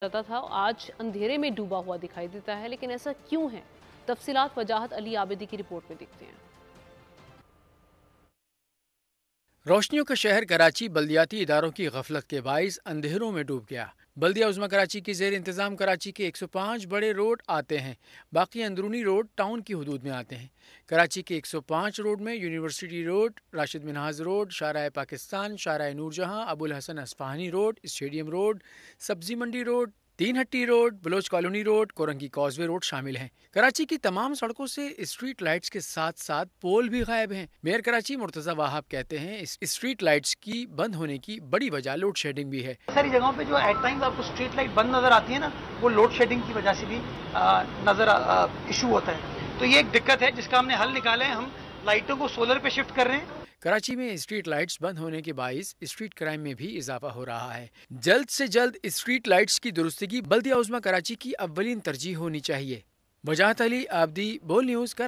जाता था आज अंधेरे में डूबा हुआ दिखाई देता है, लेकिन ऐसा क्यों है? तफसीलात वजाहत अली आबिदी की रिपोर्ट में देखते हैं। रोशनियों का शहर कराची बल्दियाती इदारों की गफलत के बाइस अंधेरों में डूब गया। बल्दिया उज़्मा कराची की जेर इंतज़ाम कराची के 105 बड़े रोड आते हैं, बाकी अंदरूनी रोड टाउन की हदूद में आते हैं। कराची के 105 रोड में university road, Rashid Minhaj road, शाहराह पाकिस्तान, शाहराह Noorjahan, Abul Hasan Asfahani road, stadium road, Sabzi Mandi road, Teen Hatti road, Baloch colony road, Korangi causeway road शामिल हैं। कराची की तमाम सड़कों से स्ट्रीट लाइट्स के साथ साथ पोल भी गायब हैं। मेयर कराची मुर्तजा वाहब कहते हैं इस स्ट्रीट लाइट्स की बंद होने की बड़ी वजह लोड शेडिंग भी है। सारी जगहों पे जो एट टाइम्स आपको स्ट्रीट लाइट बंद नजर आती है ना, वो लोड शेडिंग की वजह से भी नजर इशू होता है। तो ये एक दिक्कत है जिसका हमने हल निकाला है। हम लाइटों को सोलर पे शिफ्ट कर रहे हैं। कराची में स्ट्रीट लाइट्स बंद होने के बाइस स्ट्रीट क्राइम में भी इजाफा हो रहा है। जल्द से जल्द स्ट्रीट लाइट्स की दुरुस्तगी बल्दिया उज़्मा कराची की अव्वलीन तरजीह होनी चाहिए। वजाहत अली आबिदी, बोल न्यूज़।